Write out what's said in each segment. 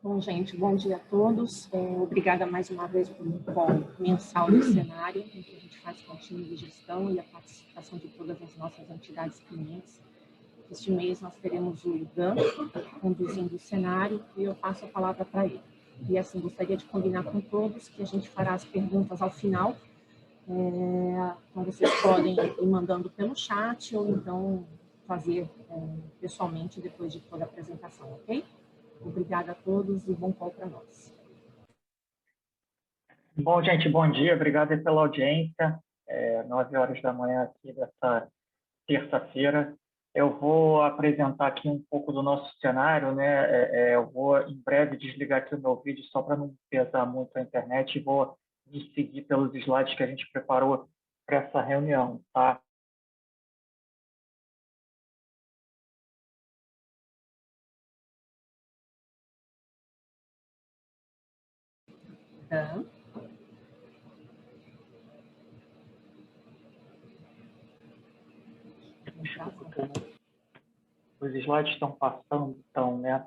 Bom, gente, bom dia a todos. Obrigada mais uma vez pelo call mensal do cenário, em que a gente faz com o time de gestão e a participação de todas as nossas entidades clientes. Este mês nós teremos o Dan conduzindo o cenário e eu passo a palavra para ele. E assim, gostaria de combinar com todos que a gente fará as perguntas ao final. Então, vocês podem ir mandando pelo chat ou então fazer pessoalmente depois de toda a apresentação, ok? Obrigada a todos e bom call para nós. Bom, gente, bom dia. Obrigado aí pela audiência. 9 horas da manhã aqui dessa terça-feira. Eu vou apresentar aqui um pouco do nosso cenário, né? Eu vou, em breve, desligar aqui o meu vídeo só para não pesar muito a internet e vou me seguir pelos slides que a gente preparou para essa reunião, tá? Tá. Os slides estão passando, então, né?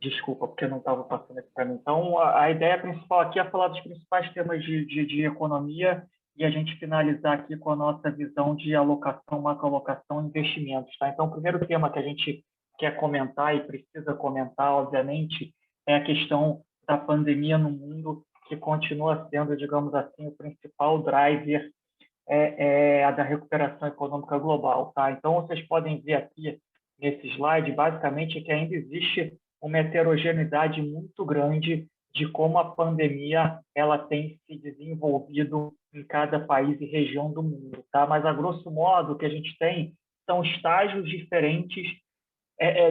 Desculpa, porque não estava passando aqui para mim. Então, a ideia principal aqui é falar dos principais temas de economia e a gente finalizar aqui com a nossa visão de alocação, macroalocação e investimentos. Tá? Então, o primeiro tema que a gente quer comentar e precisa comentar, obviamente, é a questão da pandemia no mundo, que continua sendo, digamos assim, o principal driver da recuperação econômica global. Tá? Então, vocês podem ver aqui nesse slide, basicamente, que ainda existe uma heterogeneidade muito grande de como a pandemia ela tem se desenvolvido em cada país e região do mundo. Tá? Mas, a grosso modo, o que a gente tem são estágios diferentes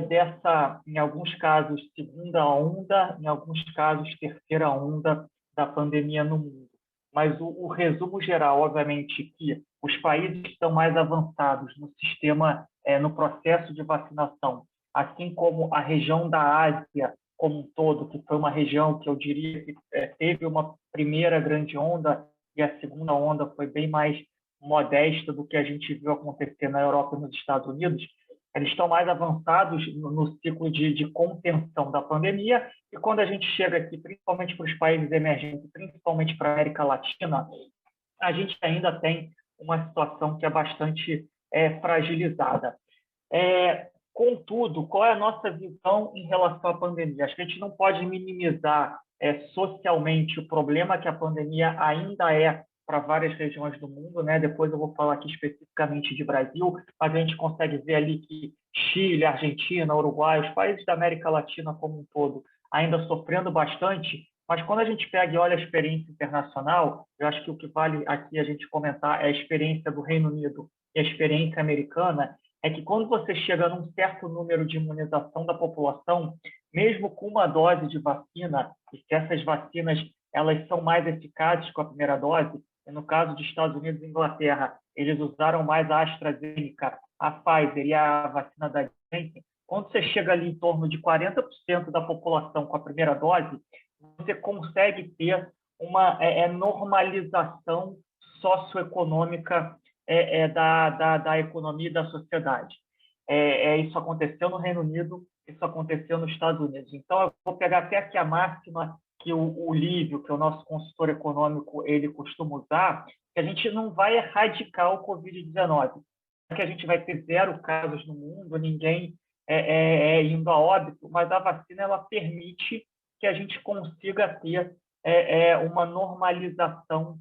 dessa, em alguns casos, segunda onda, em alguns casos, terceira onda da pandemia no mundo. Mas o resumo geral, obviamente, que os países que estão mais avançados no sistema, no processo de vacinação, assim como a região da Ásia como um todo, que foi uma região que eu diria que teve uma primeira grande onda e a segunda onda foi bem mais modesta do que a gente viu acontecer na Europa e nos Estados Unidos, eles estão mais avançados no ciclo de contenção da pandemia, e quando a gente chega aqui, principalmente para os países emergentes, principalmente para a América Latina, a gente ainda tem uma situação que é bastante fragilizada. Contudo, qual é a nossa visão em relação à pandemia? Acho que a gente não pode minimizar socialmente o problema que a pandemia ainda é para várias regiões do mundo, né? Depois eu vou falar aqui especificamente de Brasil, mas a gente consegue ver ali que Chile, Argentina, Uruguai, os países da América Latina como um todo, ainda sofrendo bastante, mas quando a gente pega e olha a experiência internacional, eu acho que o que vale aqui a gente comentar é a experiência do Reino Unido e a experiência americana, é que quando você chega num certo número de imunização da população, mesmo com uma dose de vacina, e se essas vacinas elas são mais eficazes com a primeira dose, e no caso dos Estados Unidos e Inglaterra, eles usaram mais a AstraZeneca, a Pfizer e a vacina da Janssen, quando você chega ali em torno de 40% da população com a primeira dose, você consegue ter uma normalização socioeconômica da economia e da sociedade. Isso aconteceu no Reino Unido, isso aconteceu nos Estados Unidos. Então, eu vou pegar até aqui a máxima que o Lívio, que é o nosso consultor econômico, ele costuma usar, que a gente não vai erradicar o Covid-19, que a gente vai ter 0 casos no mundo, ninguém indo a óbito, mas a vacina ela permite que a gente consiga ter uma normalização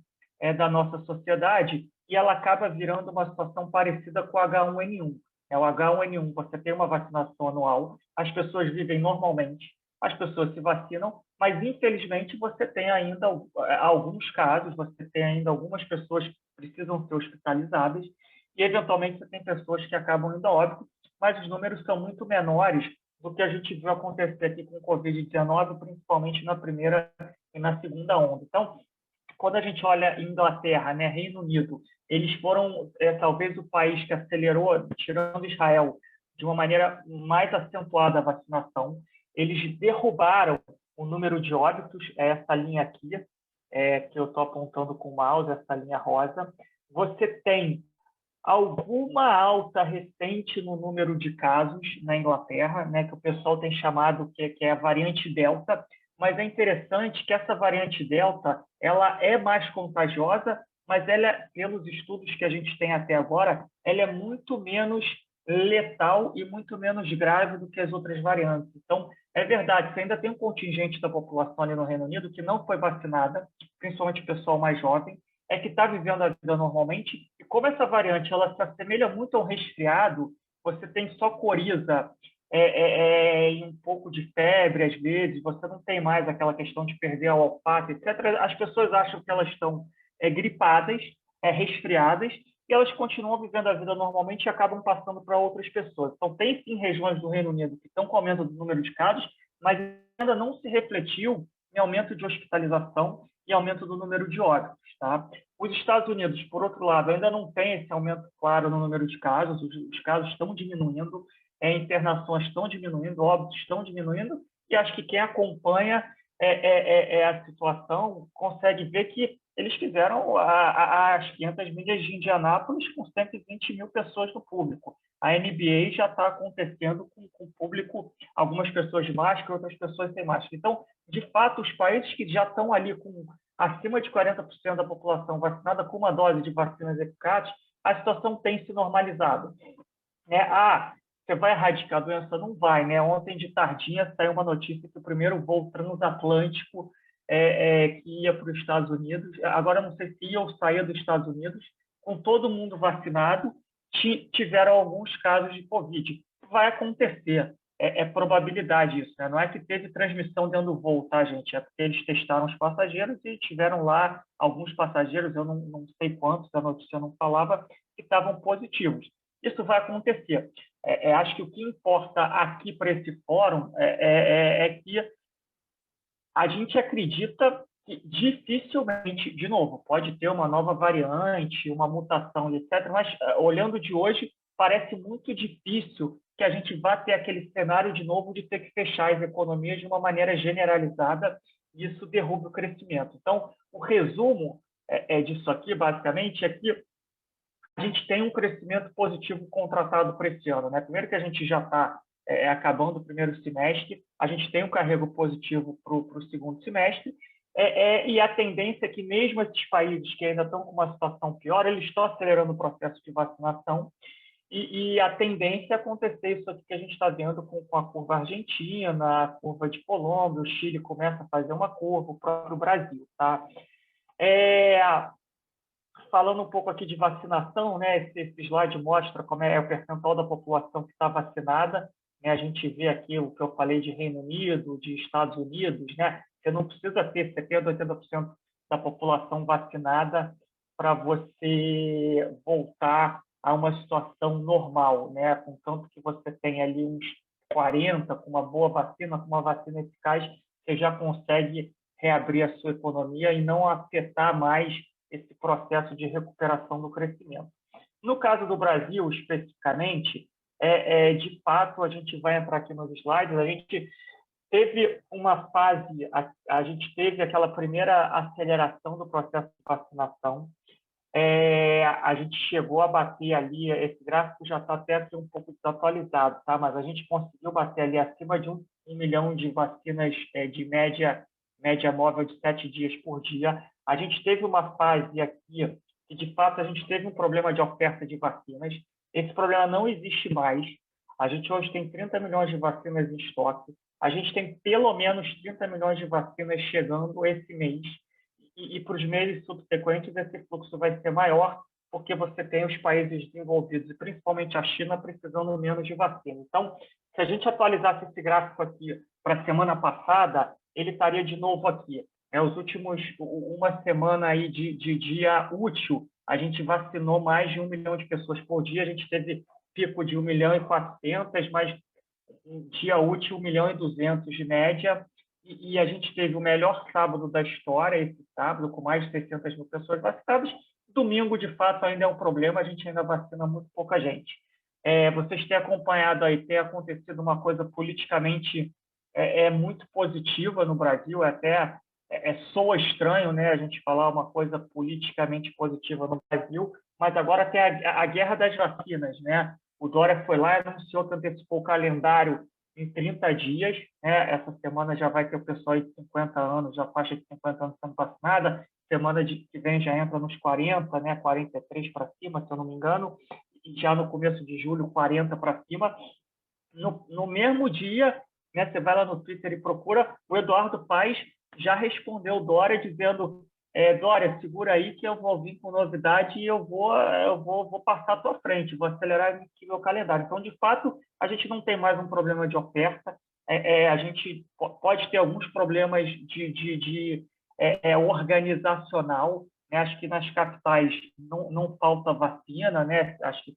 da nossa sociedade, e ela acaba virando uma situação parecida com o H1N1. O H1N1, você tem uma vacinação anual, as pessoas vivem normalmente, as pessoas se vacinam, mas, infelizmente, você tem ainda alguns casos, você tem ainda algumas pessoas que precisam ser hospitalizadas e, eventualmente, você tem pessoas que acabam indo a óbito, mas os números são muito menores do que a gente viu acontecer aqui com o Covid-19, principalmente na primeira e na segunda onda. Então, quando a gente olha Inglaterra, né, Reino Unido, eles foram talvez o país que acelerou, tirando Israel, de uma maneira mais acentuada a vacinação. Eles derrubaram o número de óbitos, essa linha aqui, que eu estou apontando com o mouse, essa linha rosa. Você tem alguma alta recente no número de casos na Inglaterra, né, que o pessoal tem chamado que é a variante Delta, mas é interessante que essa variante Delta ela é mais contagiosa, mas ela, pelos estudos que a gente tem até agora, ela é muito menos letal e muito menos grave do que as outras variantes. Então, é verdade, você ainda tem um contingente da população ali no Reino Unido que não foi vacinada, principalmente o pessoal mais jovem, é que está vivendo a vida normalmente, e como essa variante ela se assemelha muito ao resfriado, você tem só coriza e um pouco de febre às vezes, você não tem mais aquela questão de perder a olfato, etc. As pessoas acham que elas estão gripadas, resfriadas, e elas continuam vivendo a vida normalmente e acabam passando para outras pessoas. Então, tem sim regiões do Reino Unido que estão com aumento do número de casos, mas ainda não se refletiu em aumento de hospitalização e aumento do número de óbitos. Tá? Os Estados Unidos, por outro lado, ainda não tem esse aumento claro no número de casos, os casos estão diminuindo, internações estão diminuindo, óbitos estão diminuindo, e acho que quem acompanha a situação consegue ver que eles fizeram as 500 milhas de Indianápolis com 120 mil pessoas no público. A NBA já está acontecendo com público, algumas pessoas de máscara, outras pessoas sem máscara. Então, de fato, os países que já estão ali com acima de 40% da população vacinada com uma dose de vacinas eficazes, a situação tem se normalizado. Você vai erradicar a doença? Não vai, né? Ontem de tardinha saiu uma notícia que o primeiro voo transatlântico que ia para os Estados Unidos, agora não sei se ia ou saía dos Estados Unidos, com todo mundo vacinado, tiveram alguns casos de Covid. Vai acontecer, probabilidade isso, né? Não é que teve transmissão dentro do voo, tá, gente? É porque eles testaram os passageiros e tiveram lá alguns passageiros, eu não sei quantos, a notícia não falava, que estavam positivos. Isso vai acontecer. Acho que o que importa aqui para esse fórum é que a gente acredita que dificilmente, de novo, pode ter uma nova variante, uma mutação, etc., mas olhando de hoje, parece muito difícil que a gente vá ter aquele cenário de novo de ter que fechar as economias de uma maneira generalizada e isso derruba o crescimento. Então, o resumo disso aqui, basicamente, é que a gente tem um crescimento positivo contratado para esse ano. Né? Primeiro que a gente já está acabando o primeiro semestre, a gente tem um carrego positivo para o segundo semestre, e a tendência é que mesmo esses países que ainda estão com uma situação pior, eles estão acelerando o processo de vacinação, e a tendência é acontecer isso aqui que a gente está vendo com a curva argentina, a curva de Colômbia, o Chile começa a fazer uma curva, o próprio Brasil. Tá? Falando um pouco aqui de vacinação, né? Esse slide mostra como é o percentual da população que está vacinada. Né? A gente vê aqui o que eu falei de Reino Unido, de Estados Unidos, né? Você não precisa ter 70%, 80% da população vacinada para você voltar a uma situação normal, né? Contanto que você tem ali uns 40 com uma boa vacina, com uma vacina eficaz, você já consegue reabrir a sua economia e não afetar mais esse processo de recuperação do crescimento. No caso do Brasil, especificamente, de fato, a gente vai entrar aqui nos slides, a gente teve uma fase, a gente teve aquela primeira aceleração do processo de vacinação, a gente chegou a bater ali, esse gráfico já está até aqui um pouco desatualizado, tá? Mas a gente conseguiu bater ali acima de 1 milhão de vacinas de média móvel de 7 dias por dia. A gente teve uma fase aqui que, de fato, a gente teve um problema de oferta de vacinas. Esse problema não existe mais. A gente hoje tem 30 milhões de vacinas em estoque. A gente tem pelo menos 30 milhões de vacinas chegando esse mês. E para os meses subsequentes, esse fluxo vai ser maior, porque você tem os países desenvolvidos, e principalmente a China, precisando menos de vacina. Então, se a gente atualizasse esse gráfico aqui para a semana passada, ele estaria de novo aqui. Os últimos, uma semana aí de dia útil, a gente vacinou mais de 1 milhão de pessoas por dia, a gente teve pico de 1 milhão e 400, mas dia útil 1 milhão e 200 de média, e a gente teve o melhor sábado da história, esse sábado, com mais de 600 mil pessoas vacinadas. Domingo, de fato, ainda é um problema, a gente ainda vacina muito pouca gente. Vocês têm acompanhado aí, tem acontecido uma coisa politicamente muito positiva no Brasil, até soa estranho, né, a gente falar uma coisa politicamente positiva no Brasil, mas agora tem a guerra das vacinas, né? O Dória foi lá e anunciou que antecipou o calendário em 30 dias, né? Essa semana já vai ter o pessoal aí de 50 anos, já faixa de 50 anos sendo vacinada, semana que vem já entra nos 40, né? 43 para cima, se eu não me engano, e já no começo de julho, 40 para cima. No mesmo dia, né, você vai lá no Twitter e procura, o Eduardo Paes já respondeu Dória dizendo: Dória, segura aí que eu vou vir com novidade e eu vou passar à tua frente, vou acelerar aqui meu calendário. Então, de fato, a gente não tem mais um problema de oferta, a gente pode ter alguns problemas de organizacional, né? Acho que nas capitais não falta vacina, né? Acho que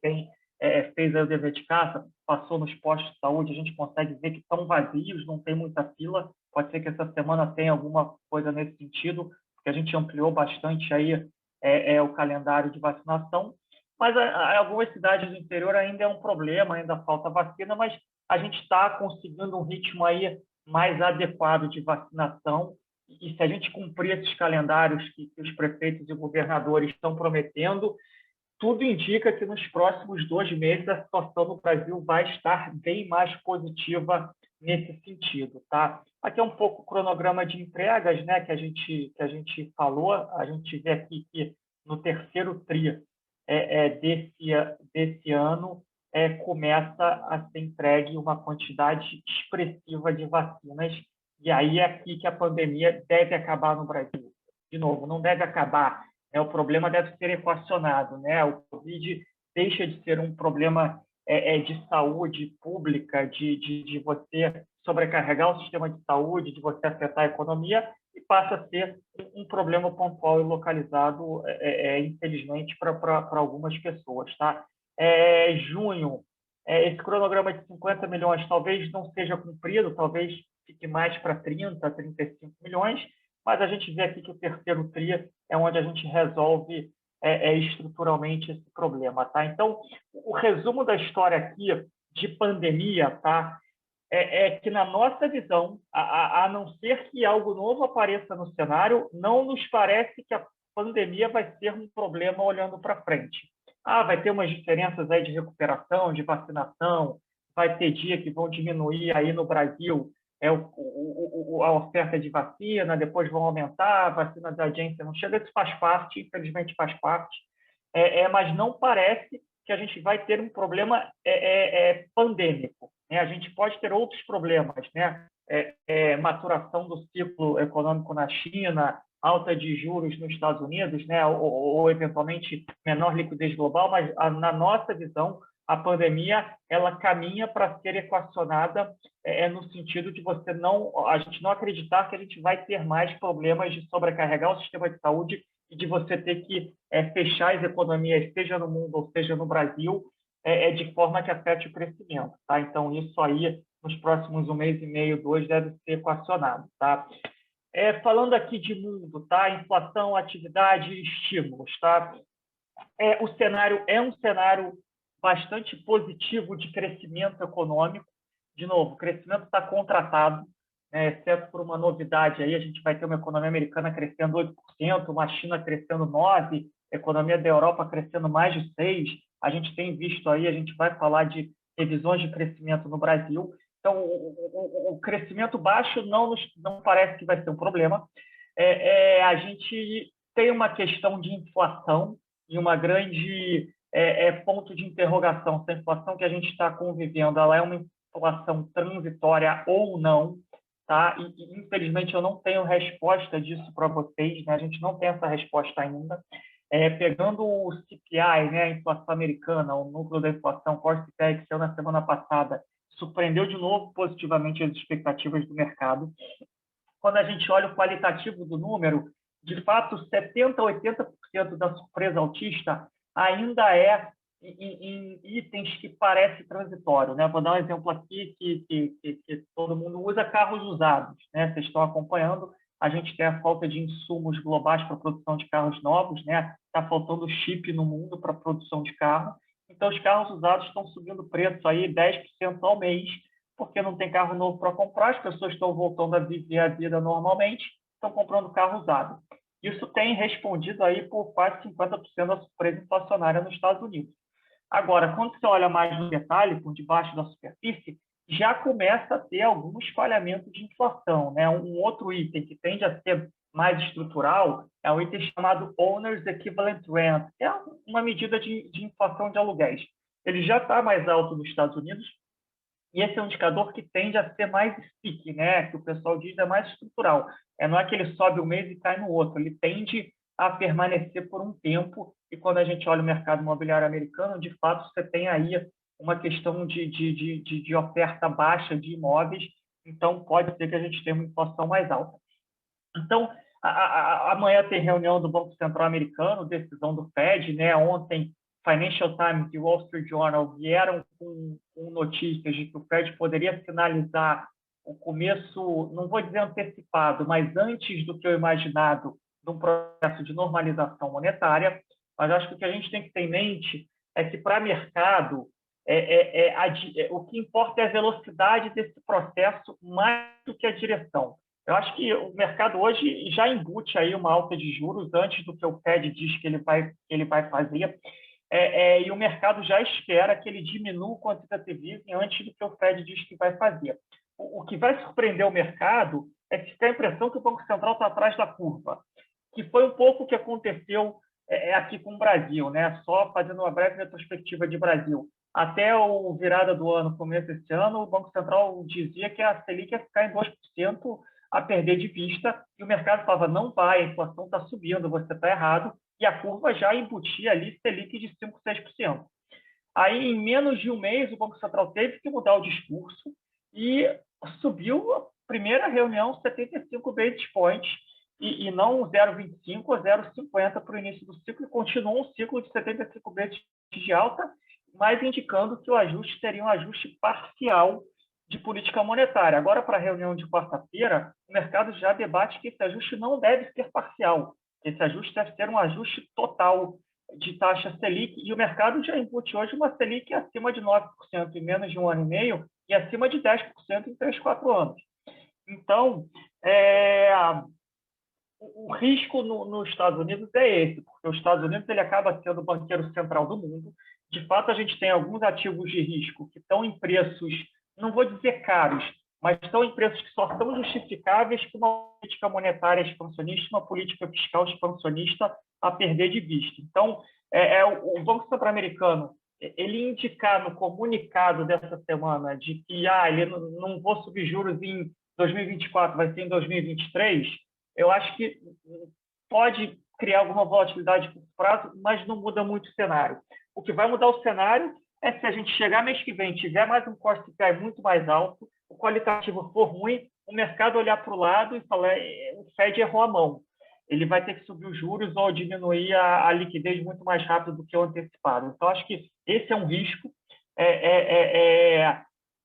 fez aí o dever de casa, passou nos postos de saúde, a gente consegue ver que estão vazios, não tem muita fila. Pode ser que essa semana tenha alguma coisa nesse sentido, porque a gente ampliou bastante aí o calendário de vacinação. Mas algumas cidades do interior ainda é um problema, ainda falta vacina, mas a gente está conseguindo um ritmo aí mais adequado de vacinação. E se a gente cumprir esses calendários que os prefeitos e governadores estão prometendo, tudo indica que nos próximos 2 meses a situação no Brasil vai estar bem mais positiva nesse sentido, tá? Aqui é um pouco o cronograma de entregas, né, que a gente falou. A gente vê aqui que no terceiro tri desse ano começa a ser entregue uma quantidade expressiva de vacinas, e aí é aqui que a pandemia deve acabar no Brasil. De novo, não deve acabar, o problema deve ser equacionado, né? O Covid deixa de ser um problema de saúde pública, de você sobrecarregar o sistema de saúde, de você afetar a economia, e passa a ser um problema pontual e localizado, infelizmente, para algumas pessoas, tá? Junho, esse cronograma de 50 milhões talvez não seja cumprido, talvez fique mais para 30, 35 milhões, mas a gente vê aqui que o terceiro TRI é onde a gente resolve estruturalmente esse problema, tá? Então, o resumo da história aqui de pandemia, tá? Que, na nossa visão, a não ser que algo novo apareça no cenário, não nos parece que a pandemia vai ser um problema olhando para frente. Vai ter umas diferenças aí de recuperação, de vacinação, vai ter dia que vão diminuir aí no Brasil a oferta de vacina, depois vão aumentar, a vacina da agência não chega, isso faz parte, infelizmente faz parte, mas não parece que a gente vai ter um problema pandêmico, né? A gente pode ter outros problemas, né? Maturação do ciclo econômico na China, alta de juros nos Estados Unidos, né? Ou eventualmente menor liquidez global, mas na nossa visão a pandemia ela caminha para ser equacionada no sentido de a gente não acreditar que a gente vai ter mais problemas de sobrecarregar o sistema de saúde e de você ter que fechar as economias, seja no mundo ou seja no Brasil, de forma que afete o crescimento, tá? Então, isso aí, nos próximos 1 mês e meio, 2, deve ser equacionado, tá? Falando aqui de mundo, tá? Inflação, atividade e estímulos, tá? O cenário é um cenário bastante positivo de crescimento econômico. De novo, o crescimento está contratado, né? Exceto por uma novidade aí, a gente vai ter uma economia americana crescendo 8%, uma China crescendo 9%, a economia da Europa crescendo mais de 6%. A gente tem visto aí, a gente vai falar de revisões de crescimento no Brasil. Então, o crescimento baixo não parece que vai ser um problema. A gente tem uma questão de inflação e uma grande ponto de interrogação se a inflação que a gente está convivendo ela é uma inflação transitória ou não, tá? E infelizmente eu não tenho resposta disso para vocês, né? A gente não tem essa resposta ainda. Pegando o CPI, né, a inflação americana, o núcleo da inflação, Core CPI, que saiu na semana passada, surpreendeu de novo positivamente as expectativas do mercado. Quando a gente olha o qualitativo do número, de fato, 70% a 80% da surpresa altista ainda é em itens que parece transitório, né? Vou dar um exemplo aqui que todo mundo usa: carros usados, né? Vocês estão acompanhando, a gente tem a falta de insumos globais para a produção de carros novos, né? Está faltando chip no mundo para a produção de carro. Então, os carros usados estão subindo o preço aí 10% ao mês, porque não tem carro novo para comprar, as pessoas estão voltando a viver a vida normalmente, estão comprando carro usado. Isso tem respondido aí por quase 50% da surpresa inflacionária nos Estados Unidos. Agora, quando você olha mais no detalhe, por debaixo da superfície, já começa a ter algum espalhamento de inflação, né? Um outro item que tende a ser mais estrutural é um item chamado Owner's Equivalent Rent, que é uma medida de inflação de aluguéis. Ele já está mais alto nos Estados Unidos, e esse é um indicador que tende a ser mais sticky, né? Que o pessoal diz é mais estrutural. Não é que ele sobe um mês e cai no outro, ele tende a permanecer por um tempo. E quando a gente olha o mercado imobiliário americano, de fato, você tem aí uma questão de oferta baixa de imóveis, então pode ser que a gente tenha uma inflação mais alta. Então, amanhã tem reunião do Banco Central americano, decisão do Fed, né? Ontem, Financial Times e Wall Street Journal vieram com notícias de que o Fed poderia finalizar o começo, não vou dizer antecipado, mas antes do que o imaginado, de um processo de normalização monetária. Mas acho que o que a gente tem que ter em mente é que, para mercado, o que importa é a velocidade desse processo mais do que a direção. Eu acho que o mercado hoje já embute aí uma alta de juros antes do que o Fed diz que ele vai fazer, e o mercado já espera que ele diminua o quantitative easing antes do que o Fed diz que vai fazer. O que vai surpreender o mercado é que tem a impressão que o Banco Central está atrás da curva, que foi um pouco o que aconteceu aqui com o Brasil, né? Só fazendo uma breve retrospectiva de Brasil. Até o virada do ano, começo desse ano, o Banco Central dizia que a Selic ia ficar em 2%, a perder de vista, e o mercado falava, não vai, a inflação está subindo, você está errado, e a curva já embutia ali Selic de 5%, 6%. Aí, em menos de um mês, o Banco Central teve que mudar o discurso e subiu a primeira reunião 75 basis points, e não 0,25 ou 0,50 para o início do ciclo, e continuou um ciclo de 75 basis de alta, mas indicando que o ajuste seria um ajuste parcial de política monetária. Agora, para a reunião de quarta-feira, o mercado já debate que esse ajuste não deve ser parcial. Esse ajuste deve ser um ajuste total de taxa Selic, e o mercado já embute hoje uma Selic acima de 9% em menos de um ano e meio e acima de 10% em 3, 4 anos. Então, o risco nos Estados Unidos é esse, porque os Estados Unidos ele acaba sendo o banqueiro central do mundo. De fato, a gente tem alguns ativos de risco que estão em preços, não vou dizer caros, mas estão em preços que só são justificáveis com uma política monetária expansionista, uma política fiscal expansionista a perder de vista. Então, o Banco Central americano, ele indicar no comunicado dessa semana de que ele não vou subir juros em 2024, vai ser em 2023, eu acho que pode criar alguma volatilidade por prazo, mas não muda muito o cenário. O que vai mudar o cenário é se a gente chegar mês que vem, tiver mais um core CPI muito mais alto, o qualitativo for ruim, o mercado olhar para o lado e falar o Fed errou a mão. Ele vai ter que subir os juros ou diminuir a liquidez muito mais rápido do que o antecipado. Então, acho que esse é um risco.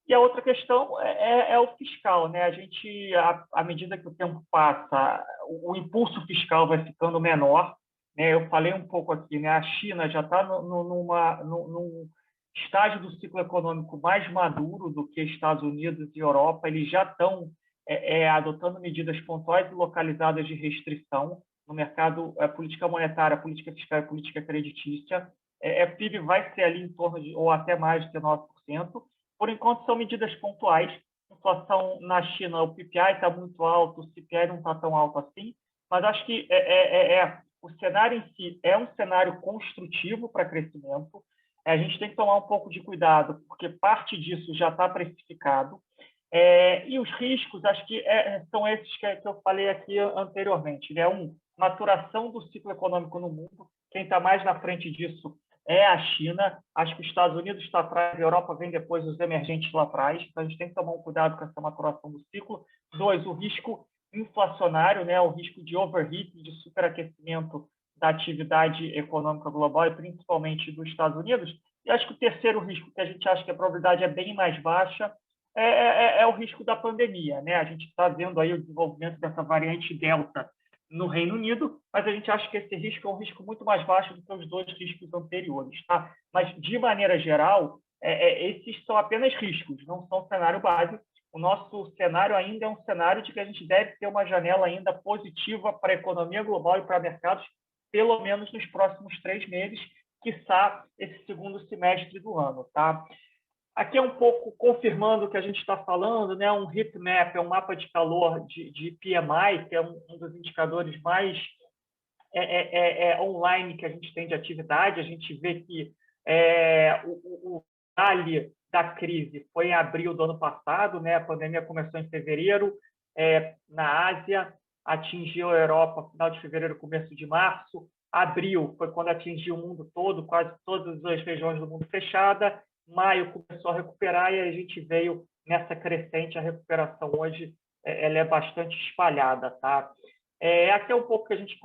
E a outra questão é o fiscal, né? A gente, à medida que o tempo passa, o impulso fiscal vai ficando menor, né? Eu falei um pouco aqui, né? A China já está num estágio do ciclo econômico mais maduro do que Estados Unidos e Europa. Eles já estão adotando medidas pontuais e localizadas de restrição no mercado, política monetária, política fiscal e política creditícia. PIB vai ser ali em torno de, ou até mais de 9%. Por enquanto, são medidas pontuais. Inflação na China, o PPI está muito alto, o CPI não está tão alto assim, mas acho que o cenário em si é um cenário construtivo para crescimento. A gente tem que tomar um pouco de cuidado, porque parte disso já está precificado. E os riscos, acho que são esses que eu falei aqui anteriormente, né? Maturação do ciclo econômico no mundo. Quem está mais na frente disso é a China. Acho que os Estados Unidos está atrás, a Europa vem depois, os emergentes lá atrás. Então, a gente tem que tomar um cuidado com essa maturação do ciclo. 2, o risco inflacionário, né? O risco de overheating, de superaquecimento da atividade econômica global e principalmente dos Estados Unidos. E acho que o terceiro risco, que a gente acha que a probabilidade é bem mais baixa, é o risco da pandemia, né? A gente está vendo aí o desenvolvimento dessa variante Delta no Reino Unido, mas a gente acha que esse risco é um risco muito mais baixo do que os 2 riscos anteriores, tá? Mas, de maneira geral, esses são apenas riscos, não são cenário base, o nosso cenário ainda é um cenário de que a gente deve ter uma janela ainda positiva para a economia global e para mercados, pelo menos nos próximos 3 meses, quiçá esse segundo semestre do ano. Tá? Aqui é um pouco confirmando o que a gente está falando, né? Um heat map, é um mapa de calor de PMI, que é um dos indicadores mais online que a gente tem de atividade. A gente vê que o vale da crise foi em abril do ano passado, né? A pandemia começou em fevereiro, na Ásia, atingiu a Europa final de fevereiro, começo de março. Abril foi quando atingiu o mundo todo, quase todas as regiões do mundo fechada. Maio começou a recuperar e a gente veio nessa crescente. A recuperação hoje ela é bastante espalhada, tá? Aqui é um pouco que a gente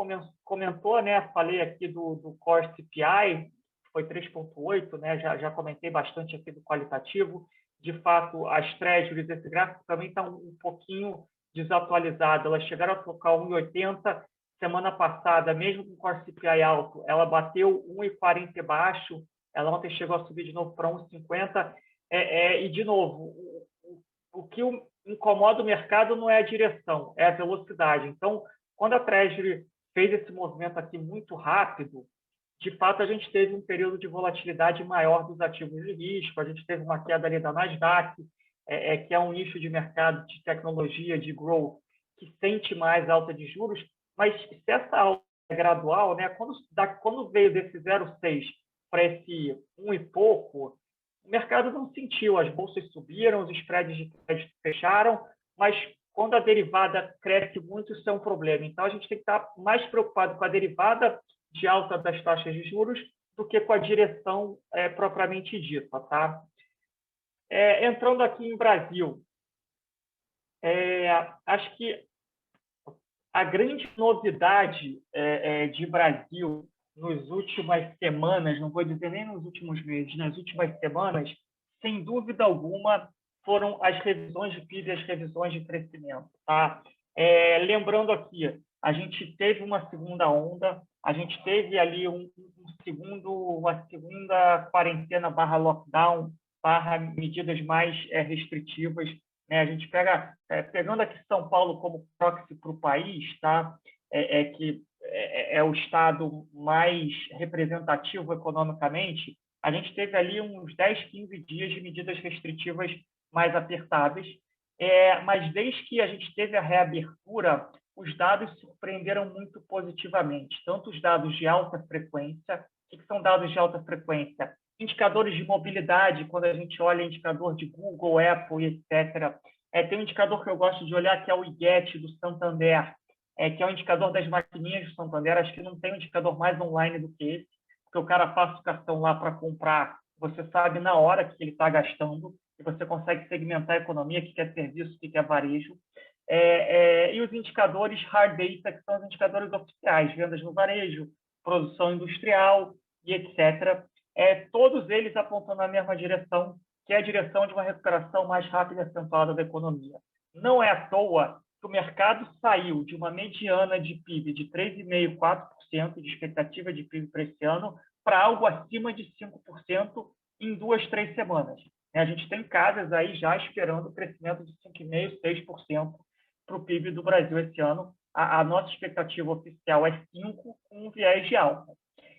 comentou, né? Falei aqui do Core CPI, foi 3,8, né? Já comentei bastante aqui do qualitativo. De fato, as treasuries desse gráfico também estão um pouquinho desatualizadas. Elas chegaram a tocar 1,80. Semana passada, mesmo com o Core CPI alto, ela bateu 1,40 baixo. Ela ontem chegou a subir de novo para 1,50. E, de novo, o que incomoda o mercado não é a direção, é a velocidade. Então, quando a Treasury fez esse movimento aqui muito rápido, de fato, a gente teve um período de volatilidade maior dos ativos de risco, a gente teve uma queda ali da Nasdaq, que é um nicho de mercado de tecnologia, de growth, que sente mais alta de juros, mas se essa alta é gradual, né, quando veio desse 0,6 para esse 1 e pouco, o mercado não sentiu, as bolsas subiram, os spreads de crédito fecharam, mas quando a derivada cresce muito, isso é um problema. Então, a gente tem que estar mais preocupado com a derivada de alta das taxas de juros do que com a direção propriamente dita. Tá? Entrando aqui em Brasil, acho que a grande novidade de Brasil nas últimas semanas, não vou dizer nem nos últimos meses, nas últimas semanas, sem dúvida alguma, foram as revisões de PIB e as revisões de crescimento. Tá? Lembrando aqui, a gente teve uma segunda onda, a gente teve ali uma segunda quarentena / lockdown / medidas mais restritivas. Né? A gente pegando aqui São Paulo como proxy para o país, tá? Que é o estado mais representativo economicamente, a gente teve ali uns 10, 15 dias de medidas restritivas mais apertadas, mas desde que a gente teve a reabertura, os dados surpreenderam muito positivamente, tanto os dados de alta frequência. O que são dados de alta frequência? Indicadores de mobilidade, quando a gente olha indicador de Google, Apple, etc. Tem um indicador que eu gosto de olhar, que é o IGET do Santander, que é o indicador das maquininhas do Santander. Acho que não tem um indicador mais online do que esse, porque o cara passa o cartão lá para comprar, você sabe na hora que ele está gastando, e você consegue segmentar a economia, o que é serviço, o que é varejo. E os indicadores hard data, que são os indicadores oficiais, vendas no varejo, produção industrial e etc. Todos eles apontando na mesma direção, que é a direção de uma recuperação mais rápida e acentuada da economia. Não é à toa que o mercado saiu de uma mediana de PIB de 3,5%, 4% de expectativa de PIB para esse ano, para algo acima de 5% em 2, 3 semanas. A gente tem casas aí já esperando o crescimento de 5,5%, 6% para o PIB do Brasil esse ano. A nossa expectativa oficial é 5%, com um viés de alta.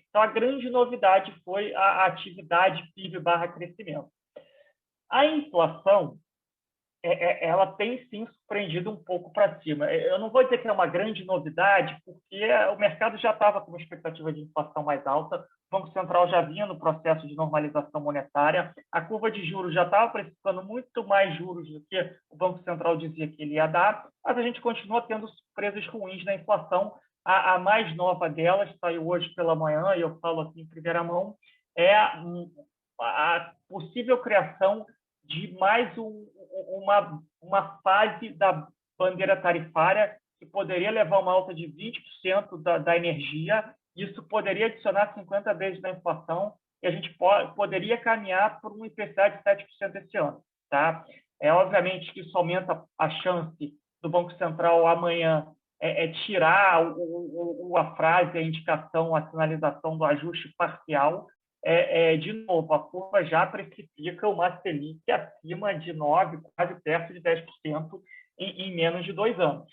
Então, a grande novidade foi a atividade PIB / crescimento. A inflação, ela tem, sim, surpreendido um pouco para cima. Eu não vou dizer que é uma grande novidade, porque o mercado já estava com uma expectativa de inflação mais alta, o Banco Central já vinha no processo de normalização monetária, a curva de juros já estava precificando muito mais juros do que o Banco Central dizia que ele ia dar, mas a gente continua tendo surpresas ruins na inflação. A mais nova delas saiu hoje pela manhã, e eu falo aqui em primeira mão, é a possível criação de mais uma fase da bandeira tarifária que poderia levar uma alta de 20% da energia. Isso poderia adicionar 50 vezes na inflação e a gente poderia caminhar por um IPCA de 7% esse ano. Tá? Obviamente que isso aumenta a chance do Banco Central amanhã tirar a frase, a indicação, a sinalização do ajuste parcial, de novo, a curva já precifica uma Selic acima de 9%, quase perto de 10% em menos de 2 anos.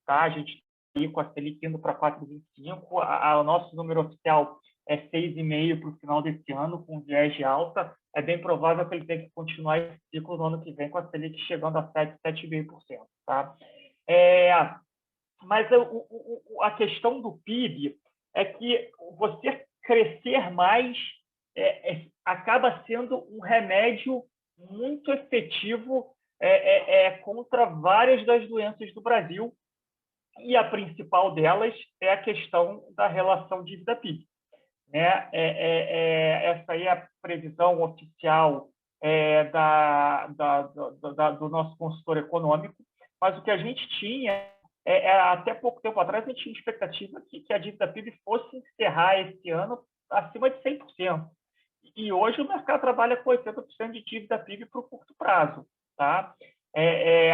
Tá? A gente está aí com a Selic indo para 4,25%, o nosso número oficial é 6,5% para o final desse ano, com viés de alta. É bem provável que ele tenha que continuar esse ciclo no ano que vem, com a Selic chegando a 7%, 7,5%. Tá? Mas a questão do PIB é que você crescer mais acaba sendo um remédio muito efetivo contra várias das doenças do Brasil, e a principal delas é a questão da relação dívida-PIB. Né? Essa aí é a previsão oficial do nosso consultor econômico, mas o que a gente tinha, até pouco tempo atrás, a gente tinha expectativa que a dívida PIB fosse encerrar esse ano acima de 100%. E hoje o mercado trabalha com 80% de dívida PIB para o curto prazo. Tá?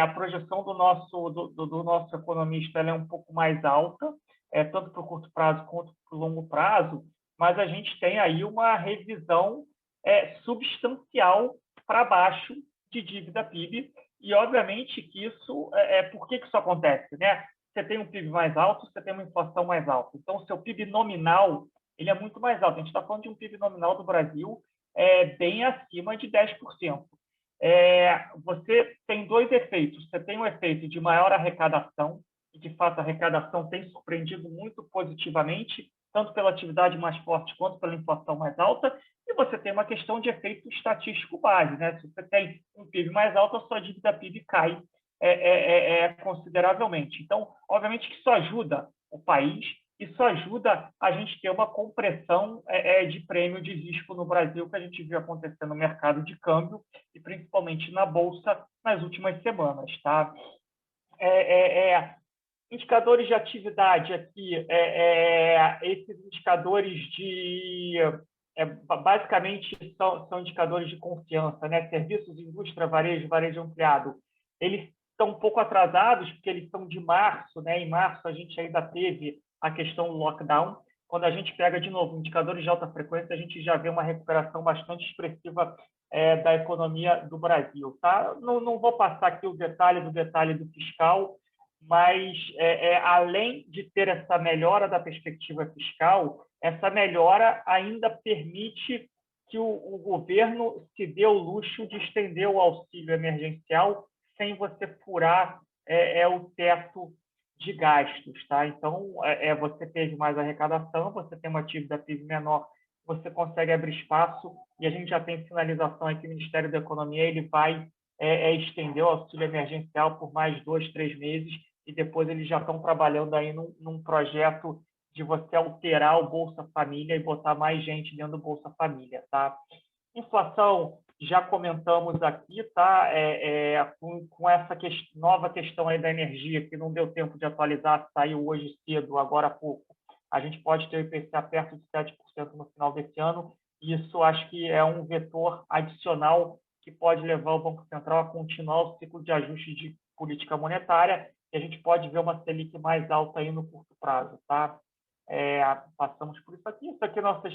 A projeção do nosso economista é um pouco mais alta, tanto para o curto prazo quanto para o longo prazo, mas a gente tem aí uma revisão substancial para baixo de dívida PIB, e obviamente que isso, por que isso acontece? Né? Você tem um PIB mais alto, você tem uma inflação mais alta. Então, o seu PIB nominal ele é muito mais alto. A gente está falando de um PIB nominal do Brasil bem acima de 10%. Você tem dois efeitos. Você tem um efeito de maior arrecadação, e, de fato, a arrecadação tem surpreendido muito positivamente, tanto pela atividade mais forte quanto pela inflação mais alta, e você tem uma questão de efeito estatístico base. Né? Se você tem um PIB mais alto, a sua dívida PIB cai consideravelmente. Então, obviamente que isso ajuda o país, isso ajuda a gente ter uma compressão de prêmio de risco no Brasil, que a gente viu acontecer no mercado de câmbio e principalmente na Bolsa nas últimas semanas. Tá? Indicadores de atividade aqui, esses indicadores basicamente são indicadores de confiança, né? Serviços, indústria, varejo ampliado. Eles estão um pouco atrasados, porque eles são de março, né? Em março a gente ainda teve a questão do lockdown. Quando a gente pega, de novo, indicadores de alta frequência, a gente já vê uma recuperação bastante expressiva da economia do Brasil. Tá? Não vou passar aqui o detalhe do fiscal, mas além de ter essa melhora da perspectiva fiscal, essa melhora ainda permite que o governo se dê o luxo de estender o auxílio emergencial sem você furar o teto de gastos. Tá? Então, você teve mais arrecadação, você tem uma dívida PIB menor, você consegue abrir espaço, e a gente já tem sinalização aqui no Ministério da Economia, ele vai estender o auxílio emergencial por mais 2, 3 meses, e depois eles já estão trabalhando aí num projeto de você alterar o Bolsa Família e botar mais gente dentro do Bolsa Família. Tá? Inflação, já comentamos aqui, tá? Com essa nova questão aí da energia, que não deu tempo de atualizar, saiu hoje cedo, agora há pouco, a gente pode ter o IPCA perto de 7% no final desse ano, e isso acho que é um vetor adicional que pode levar o Banco Central a continuar o ciclo de ajuste de política monetária, e a gente pode ver uma Selic mais alta aí no curto prazo. Tá? Passamos por isso aqui. Isso aqui nossas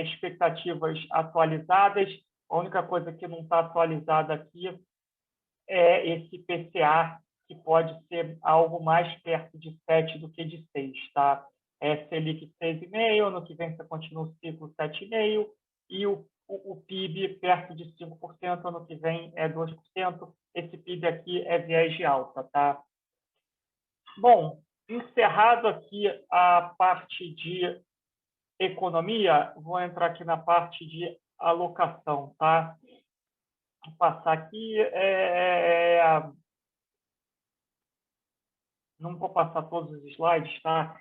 expectativas atualizadas. A única coisa que não está atualizada aqui é esse PCA, que pode ser algo mais perto de 7 do que de 6. Tá? Selic 6,5, ano que vem você continua o ciclo 7,5, e o PIB perto de 5%, ano que vem é 2%. Esse PIB aqui é viés de alta. Tá? Bom, encerrado aqui a parte de economia, vou entrar aqui na parte de alocação. Tá? Vou passar aqui. Não vou passar todos os slides. Tá?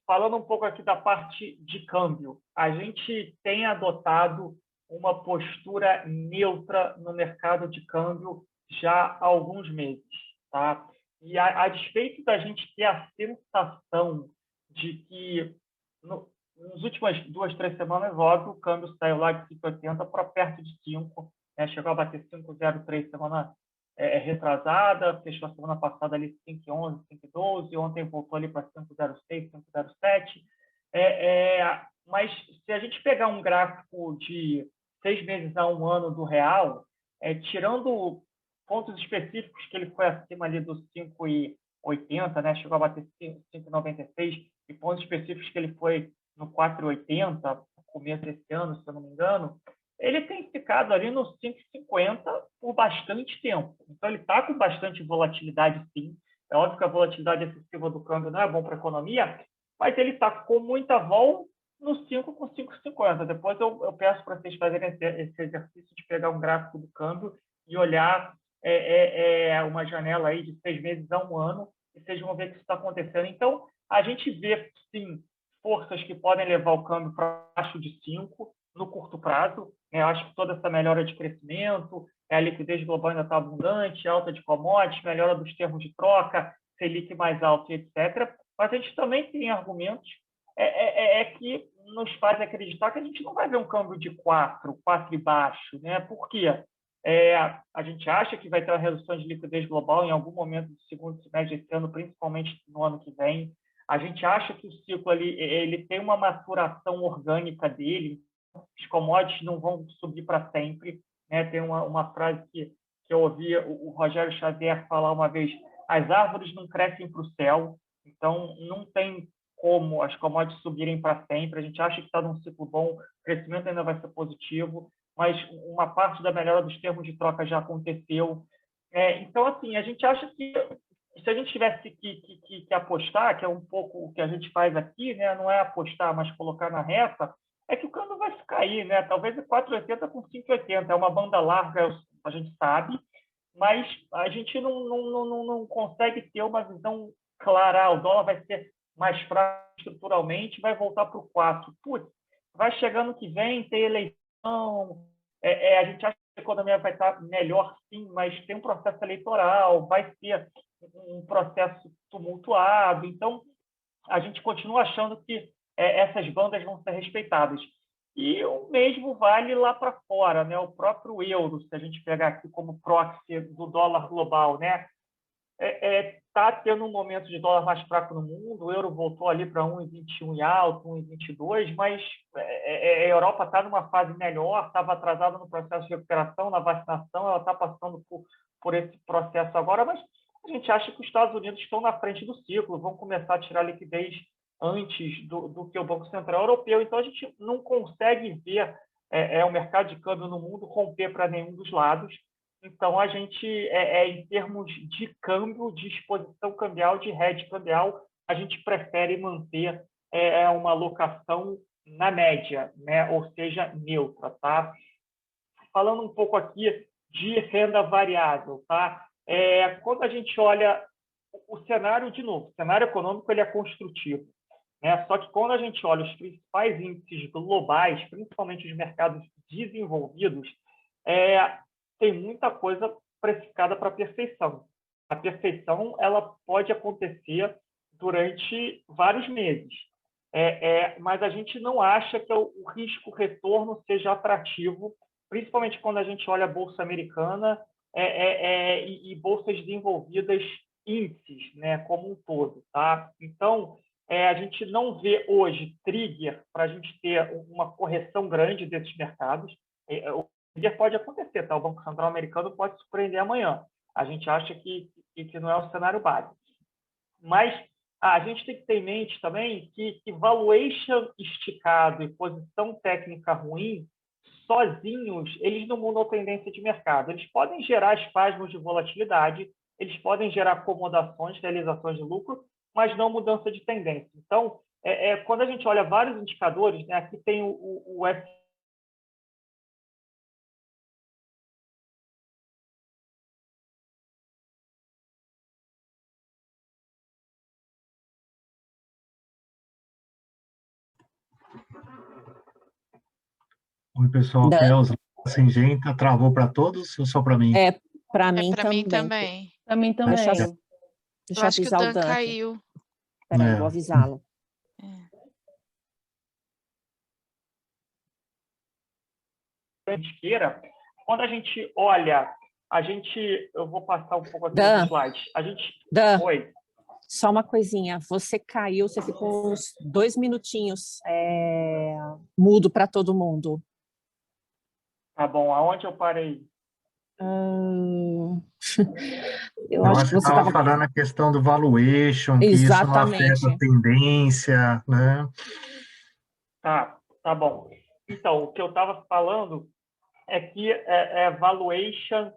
Falando um pouco aqui da parte de câmbio, a gente tem adotado uma postura neutra no mercado de câmbio já há alguns meses. Tá? E a despeito da gente ter a sensação de que nas últimas 2, 3 semanas, óbvio, o câmbio saiu lá de 5,80 para perto de 5, né? Chegou a bater 5,03 semana retrasada, fechou a semana passada ali 5,11, 5,12, ontem voltou ali para 5,06, 5,07. mas se a gente pegar um gráfico de 6 meses a um ano do real, tirando pontos específicos que ele foi acima ali dos 5,80, né? Chegou a bater 5,96, e pontos específicos que ele foi no 4,80, no começo desse ano, se eu não me engano, ele tem ficado ali no 5,50 por bastante tempo. Então, ele está com bastante volatilidade, sim. É óbvio que a volatilidade excessiva do câmbio não é bom para a economia, mas ele está com muita vol no 5 com 5,50. Depois eu peço para vocês fazerem esse exercício de pegar um gráfico do câmbio e olhar uma janela aí de 6 meses a um ano, e vocês vão ver que isso está acontecendo. Então, a gente vê, sim, forças que podem levar o câmbio para baixo de 5 no curto prazo. Eu acho que toda essa melhora de crescimento, a liquidez global ainda está abundante, alta de commodities, melhora dos termos de troca, Selic mais alto, etc. Mas a gente também tem argumentos que nos faz acreditar que a gente não vai ver um câmbio de 4 e baixo. Né? Por quê? A gente acha que vai ter uma redução de liquidez global em algum momento do segundo semestre desse ano, principalmente no ano que vem. A gente acha que o ciclo ali, ele tem uma maturação orgânica dele, os commodities não vão subir para sempre. Né? Tem uma frase que eu ouvi o Rogério Xavier falar uma vez: as árvores não crescem para o céu, então não tem como as commodities subirem para sempre. A gente acha que está num ciclo bom, o crescimento ainda vai ser positivo, mas uma parte da melhora dos termos de troca já aconteceu. Então, assim, a gente acha que se a gente tivesse que apostar, que é um pouco o que a gente faz aqui, né? Não é apostar, mas colocar na reta, é que o câmbio vai cair, né? Talvez 4,80 com 5,80. É uma banda larga, a gente sabe, mas a gente não consegue ter uma visão clara. O dólar vai ser mais fraco estruturalmente, vai voltar para o 4. Putz, vai chegando que vem, tem eleição, a gente acha que a economia vai estar melhor, sim, mas tem um processo eleitoral, vai ser um processo tumultuado. Então, a gente continua achando que essas bandas vão ser respeitadas. E o mesmo vale lá para fora, né? O próprio euro, se a gente pegar aqui como proxy do dólar global, né? Está tendo um momento de dólar mais fraco no mundo, o euro voltou ali para 1,21 e alto, 1,22, mas a Europa está numa fase melhor, estava atrasada no processo de recuperação, na vacinação, ela está passando por esse processo agora, mas a gente acha que os Estados Unidos estão na frente do ciclo, vão começar a tirar liquidez antes do que o Banco Central Europeu, então a gente não consegue ver o mercado de câmbio no mundo romper para nenhum dos lados. Então, a gente, em termos de câmbio, de exposição cambial, de hedge cambial, a gente prefere manter uma alocação na média, né? Ou seja, neutra. Tá? Falando um pouco aqui de renda variável. Tá? Quando a gente olha o cenário, de novo, o cenário econômico ele é construtivo. Né? Só que quando a gente olha os principais índices globais, principalmente os mercados desenvolvidos, tem muita coisa precificada para a perfeição. A perfeição ela pode acontecer durante vários meses, mas a gente não acha que o risco-retorno seja atrativo, principalmente quando a gente olha a Bolsa Americana e bolsas desenvolvidas, índices, né, como um todo. Tá? Então, a gente não vê hoje trigger para a gente ter uma correção grande desses mercados. Pode acontecer, tá? O Banco Central americano pode surpreender amanhã. A gente acha que não é o cenário básico. Mas a gente tem que ter em mente também que valuation esticado e posição técnica ruim, sozinhos, eles não mudam a tendência de mercado. Eles podem gerar espasmos de volatilidade, eles podem gerar acomodações, realizações de lucro, mas não mudança de tendência. Então, quando a gente olha vários indicadores, né, aqui tem o Oi, pessoal, aqui é a Osvaldo Singenta. Travou para todos ou só para mim? Para mim para mim também. também. Para mim também. Deixa Eu eu acho que o avisar o Dan Dan aqui. caiu. Espera aí, vou avisá-lo. Queira, quando a gente olha, eu vou passar um pouco aqui Dan. nos slides. Dan, Oi. Só uma coisinha, você caiu, você ficou uns 2 minutinhos mudo para todo mundo. Tá bom, aonde eu parei? Eu Eu acho acho que que você estava estava... falando a questão do valuation, que isso não afeta a Exatamente. tendência, né? Tá bom. Então, o que eu estava falando é que valuation,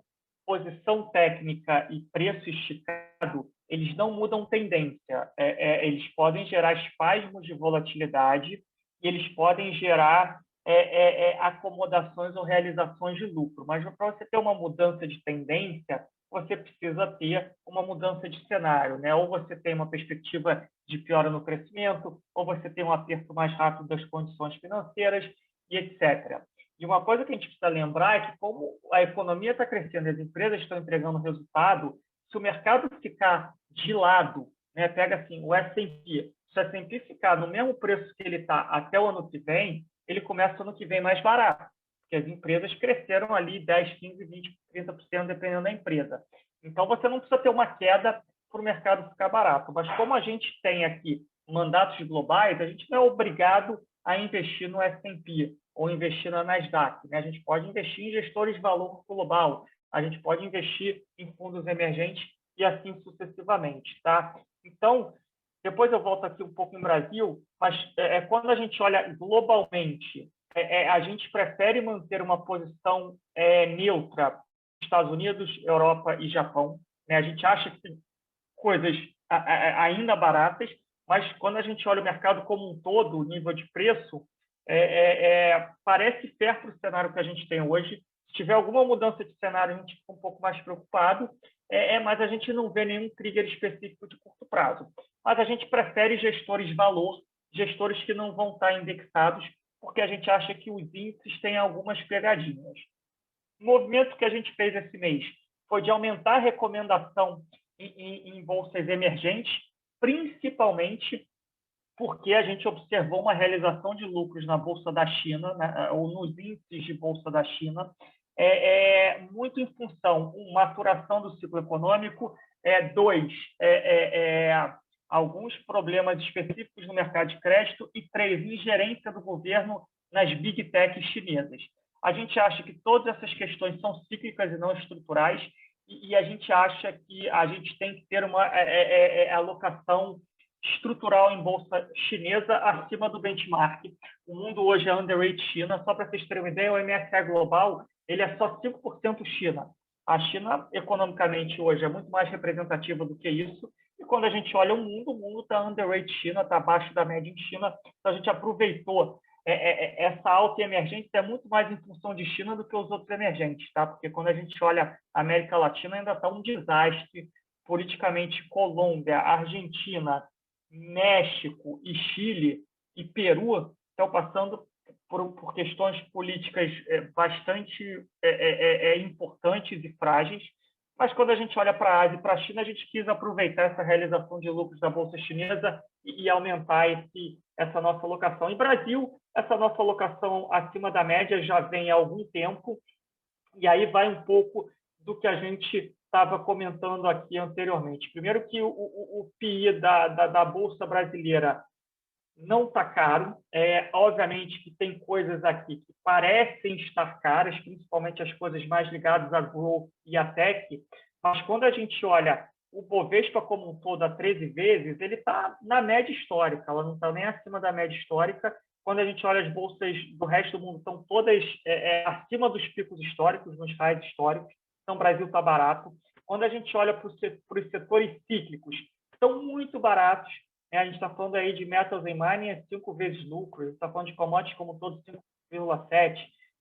posição técnica e preço esticado, eles não mudam tendência. Eles podem gerar espasmos de volatilidade e eles podem gerar acomodações ou realizações de lucro. Mas para você ter uma mudança de tendência, você precisa ter uma mudança de cenário, né? Ou você tem uma perspectiva de piora no crescimento, ou você tem um aperto mais rápido das condições financeiras, e etc. E uma coisa que a gente precisa lembrar é que, como a economia está crescendo e as empresas estão entregando resultado, se o mercado ficar de lado, né, pega assim, o S&P, se o S&P ficar no mesmo preço que ele está até o ano que vem, ele começa o ano que vem mais barato, porque as empresas cresceram ali 10, 15, 20, 30%, dependendo da empresa. Então, você não precisa ter uma queda para o mercado ficar barato. Mas como a gente tem aqui mandatos globais, a gente não é obrigado a investir no S&P ou investir na Nasdaq, né? A gente pode investir em gestores de valor global, a gente pode investir em fundos emergentes e assim sucessivamente, tá? Então, depois eu volto aqui um pouco em Brasil, mas quando a gente olha globalmente, a gente prefere manter uma posição neutra, Estados Unidos, Europa e Japão, né? A gente acha que tem coisas ainda baratas, mas quando a gente olha o mercado como um todo, o nível de preço, parece perto do cenário que a gente tem hoje. Se tiver alguma mudança de cenário, a gente fica um pouco mais preocupado, mas a gente não vê nenhum trigger específico de curto prazo. Mas a gente prefere gestores de valor, gestores que não vão estar indexados, porque a gente acha que os índices têm algumas pegadinhas. O movimento que a gente fez esse mês foi de aumentar a recomendação em bolsas emergentes, principalmente porque a gente observou uma realização de lucros na Bolsa da China, né, ou nos índices de Bolsa da China, muito em função, maturação do ciclo econômico, dois, alguns problemas específicos no mercado de crédito, e três, ingerência do governo nas big techs chinesas. A gente acha que todas essas questões são cíclicas e não estruturais, e a gente acha que a gente tem que ter uma alocação estrutural em bolsa chinesa acima do benchmark. O mundo hoje é underweight China. Só para vocês terem uma ideia, o MSCI Global ele é só 5% China. A China, economicamente, hoje é muito mais representativa do que isso. E quando a gente olha o mundo está underweight China, está abaixo da média em China. Então, a gente aproveitou essa alta emergente é muito mais em função de China do que os outros emergentes, tá? Porque quando a gente olha a América Latina, ainda está um desastre politicamente. Colômbia, Argentina, México e Chile e Peru estão passando por questões políticas bastante importantes e frágeis. Mas quando a gente olha para a Ásia e para a China, a gente quis aproveitar essa realização de lucros da Bolsa Chinesa e aumentar essa nossa alocação. Em Brasil, essa nossa alocação acima da média já vem há algum tempo, e aí vai um pouco do que a gente estava comentando aqui anteriormente. Primeiro que o PI da Bolsa Brasileira não está caro. Obviamente que tem coisas aqui que parecem estar caras, principalmente as coisas mais ligadas a growth e a tech, mas quando a gente olha o Bovespa como um todo a 13 vezes, ele está na média histórica, ela não está nem acima da média histórica. Quando a gente olha as bolsas do resto do mundo, estão todas acima dos picos históricos, nos highs históricos, então o Brasil está barato. Quando a gente olha para os setores cíclicos, estão muito baratos. A gente está falando aí de metals and mining, 5 vezes lucro. A gente está falando de commodities como todo, 5,7.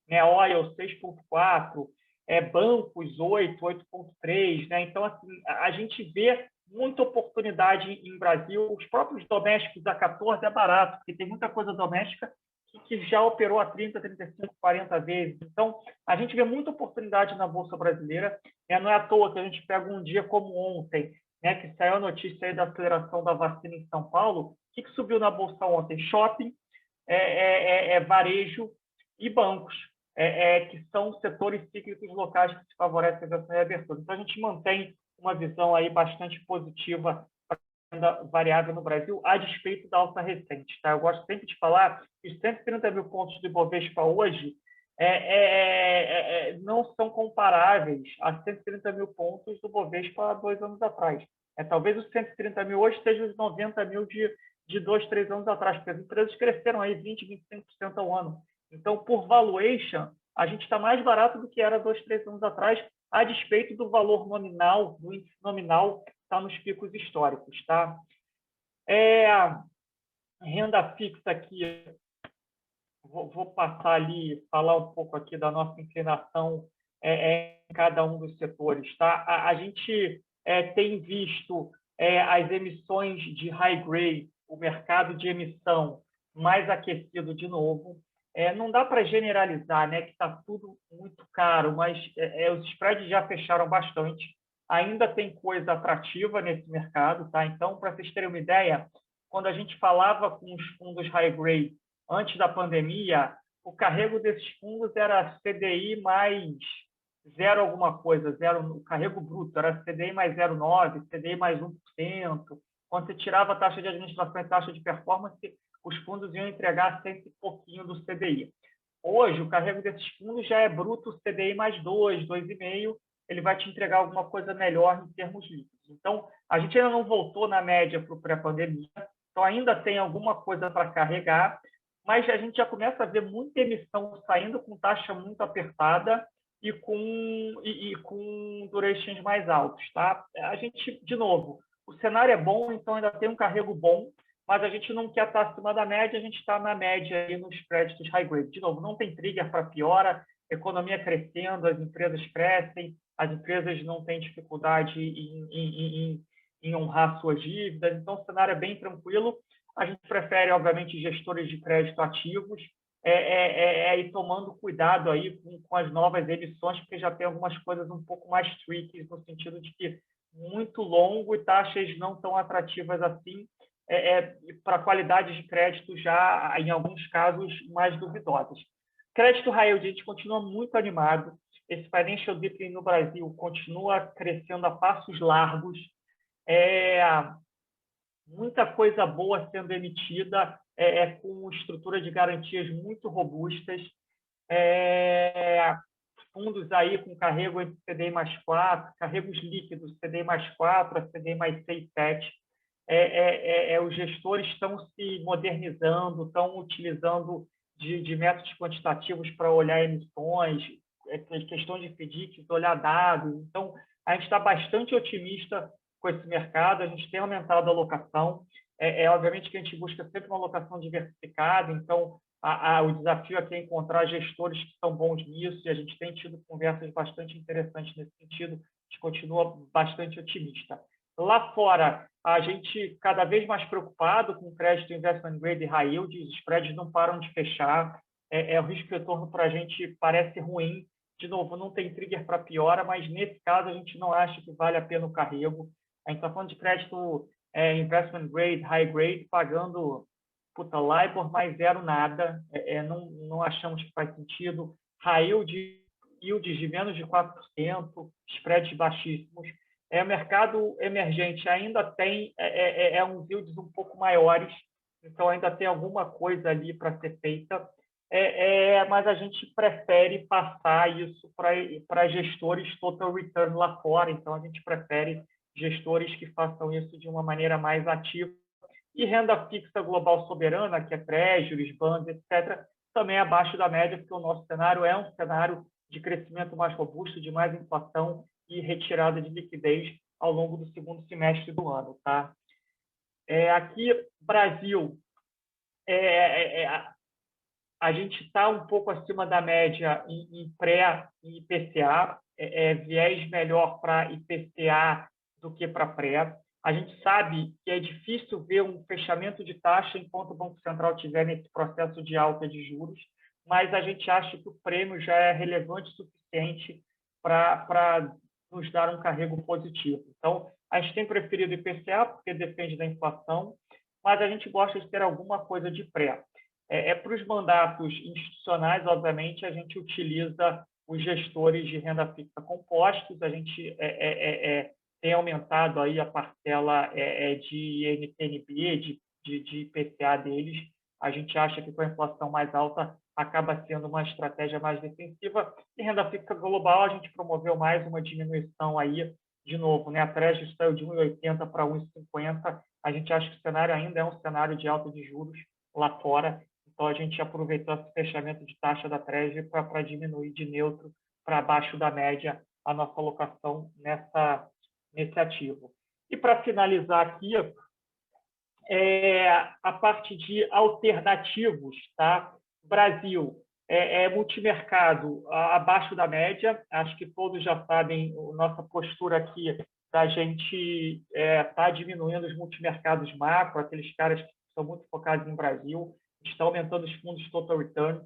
Né? Oil, 6,4. Bancos, 8, 8,3. Né? Então, assim, a gente vê muita oportunidade em Brasil. Os próprios domésticos a 14 é barato, porque tem muita coisa doméstica que já operou a 30, 35, 40 vezes. Então, a gente vê muita oportunidade na Bolsa Brasileira. Não é à toa que a gente pega um dia como ontem, que saiu a notícia aí da aceleração da vacina em São Paulo. O que subiu na Bolsa ontem? Shopping, varejo e bancos, que são setores cíclicos locais que se favorecem essa reabertura. Então, a gente mantém uma visão aí bastante positiva renda variável no Brasil, a despeito da alta recente. Tá? Eu gosto sempre de falar que os 130 mil pontos do Ibovespa hoje não são comparáveis a 130 mil pontos do Bovespa há 2 anos atrás. Talvez os 130 mil hoje sejam os 90 mil de 2, 3 anos atrás, porque as empresas cresceram aí 20%, 25% ao ano. Então, por valuation, a gente está mais barato do que era 2, 3 anos atrás, a despeito do valor nominal, do índice nominal, está nos picos históricos. Tá? Renda fixa aqui, vou passar ali, falar um pouco aqui da nossa inclinação em cada um dos setores. Tá? A gente tem visto as emissões de high grade, o mercado de emissão mais aquecido de novo. Não dá para generalizar, né, que está tudo muito caro, mas os spreads já fecharam bastante. Ainda tem coisa atrativa nesse mercado. Tá? Então, para vocês terem uma ideia, quando a gente falava com os fundos high grade antes da pandemia, o carrego desses fundos era CDI mais 0 alguma coisa, o carrego bruto era CDI mais 0,9, CDI mais 1%. Quando você tirava a taxa de administração e taxa de performance, os fundos iam entregar sempre pouquinho do CDI. Hoje, o carrego desses fundos já é bruto CDI mais 2, 2,5, ele vai te entregar alguma coisa melhor em termos líquidos. Então, a gente ainda não voltou na média para o pré-pandemia, então ainda tem alguma coisa para carregar, mas a gente já começa a ver muita emissão saindo com taxa muito apertada e com durations mais altos. Tá? A gente, de novo, o cenário é bom, então ainda tem um carrego bom, mas a gente não quer estar acima da média, a gente está na média aí nos créditos high grade. De novo, não tem trigger para piora, economia crescendo, as empresas crescem, as empresas não têm dificuldade em honrar suas dívidas, então o cenário é bem tranquilo. A gente prefere, obviamente, gestores de crédito ativos, e tomando cuidado aí com as novas emissões, porque já tem algumas coisas um pouco mais tricky, no sentido de que muito longo e taxas não tão atrativas assim, para qualidade de crédito já, em alguns casos, mais duvidosas. Crédito high yield, a gente continua muito animado. Esse financial deepening no Brasil continua crescendo a passos largos. Muita coisa boa sendo emitida, com estrutura de garantias muito robustas, fundos aí com carrego entre CDI mais 4, carregos líquidos, CDI mais 4 a CDI mais 6, 7. Os gestores estão se modernizando, estão utilizando de métodos quantitativos para olhar emissões, questão de FDICs, olhar dados. Então, a gente está bastante otimista com esse mercado, a gente tem aumentado a alocação. Obviamente que a gente busca sempre uma alocação diversificada, então o desafio aqui é encontrar gestores que são bons nisso, e a gente tem tido conversas bastante interessantes nesse sentido, a gente continua bastante otimista. Lá fora, a gente cada vez mais preocupado com crédito investment grade e high yield, os spreads não param de fechar, o risco-retorno para a gente parece ruim. De novo, não tem trigger para piora, mas nesse caso a gente não acha que vale a pena o carrego. A gente está falando de crédito investment grade, high grade, pagando LIBOR mais 0 nada, não achamos que faz sentido. High yields de menos de 4%, spreads baixíssimos. O mercado emergente ainda tem uns yields um pouco maiores, então ainda tem alguma coisa ali para ser feita, mas a gente prefere passar isso para gestores total return lá fora, então a gente prefere gestores que façam isso de uma maneira mais ativa. E renda fixa global soberana, que é treasuries, bonds, etc., também abaixo da média, porque o nosso cenário é um cenário de crescimento mais robusto, de mais inflação e retirada de liquidez ao longo do segundo semestre do ano. Tá? Aqui, Brasil, a gente está um pouco acima da média em pré e IPCA, viés melhor para IPCA do que para pré. A gente sabe que é difícil ver um fechamento de taxa enquanto o Banco Central estiver nesse processo de alta de juros, mas a gente acha que o prêmio já é relevante o suficiente para nos dar um carrego positivo. Então, a gente tem preferido IPCA, porque depende da inflação, mas a gente gosta de ter alguma coisa de pré. Para os mandatos institucionais, obviamente, a gente utiliza os gestores de renda fixa compostos, a gente tem aumentado aí a parcela de NTNB, de IPCA deles. A gente acha que com a inflação mais alta acaba sendo uma estratégia mais defensiva. E renda fixa global, a gente promoveu mais uma diminuição aí, de novo, né? A Treasury saiu de 1,80 para 1,50. A gente acha que o cenário ainda é um cenário de alta de juros lá fora. Então, a gente aproveitou esse fechamento de taxa da Treasury para diminuir de neutro para abaixo da média a nossa alocação nesse ativo. E para finalizar aqui, a parte de alternativos, tá? Brasil, multimercado abaixo da média, acho que todos já sabem a nossa postura aqui da gente tá diminuindo os multimercados macro, aqueles caras que são muito focados em Brasil, está aumentando os fundos total return,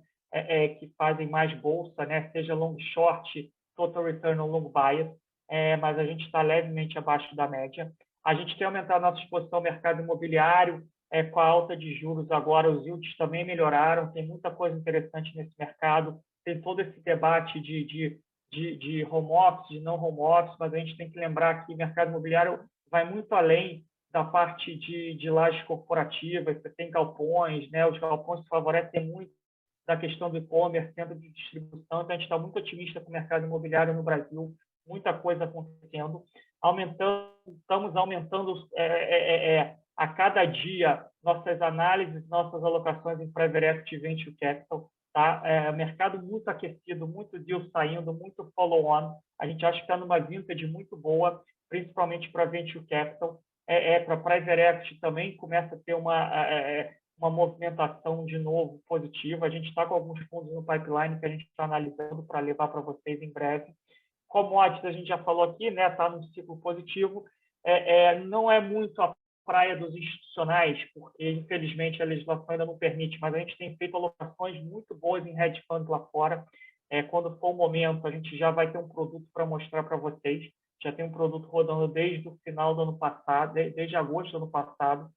que fazem mais bolsa, né? Seja long short, total return ou long bias, mas a gente está levemente abaixo da média. A gente tem aumentado a nossa exposição ao mercado imobiliário, com a alta de juros agora, os yields também melhoraram, tem muita coisa interessante nesse mercado, tem todo esse debate de home office, de não home office, mas a gente tem que lembrar que o mercado imobiliário vai muito além da parte de lajes corporativas, você tem galpões, né? Os galpões favorecem muito da questão do e-commerce, centro de distribuição, então a gente está muito otimista com o mercado imobiliário no Brasil, muita coisa acontecendo, estamos aumentando a cada dia nossas análises, nossas alocações em Private Equity e Venture Capital, tá? Mercado muito aquecido, muito deal saindo, muito follow-on, a gente acha que está numa vintage muito boa, principalmente para Venture Capital, para Private Equity também começa a ter uma movimentação de novo positiva. A gente está com alguns fundos no pipeline que a gente está analisando para levar para vocês em breve. Commodities, a gente já falou aqui, né? Está num ciclo positivo. Não é muito a praia dos institucionais, porque, infelizmente, a legislação ainda não permite, mas a gente tem feito alocações muito boas em hedge funds lá fora. Quando for o momento, a gente já vai ter um produto para mostrar para vocês. Já tem um produto rodando desde o final do ano passado, desde agosto do ano passado,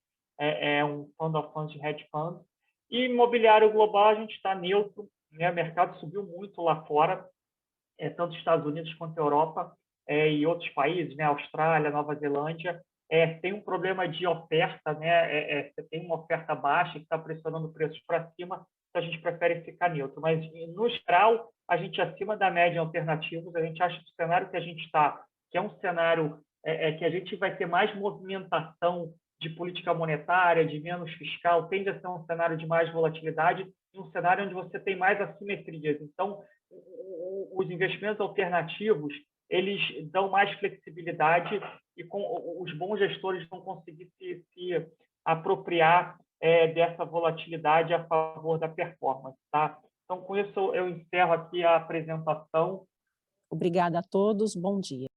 um fund of funds de hedge fund. E imobiliário global, a gente está neutro, né? O mercado subiu muito lá fora, tanto Estados Unidos quanto Europa e outros países, né? Austrália, Nova Zelândia. Tem um problema de oferta, né? Você tem uma oferta baixa que está pressionando preços para cima, então a gente prefere ficar neutro. Mas, no geral, a gente acima da média em alternativos, a gente acha que o cenário que a gente está, que é um cenário que a gente vai ter mais movimentação de política monetária, de menos fiscal, tende a ser um cenário de mais volatilidade e um cenário onde você tem mais assimetrias. Então, os investimentos alternativos, eles dão mais flexibilidade e os bons gestores vão conseguir se apropriar dessa volatilidade a favor da performance, tá? Então, com isso, eu encerro aqui a apresentação. Obrigada a todos, bom dia.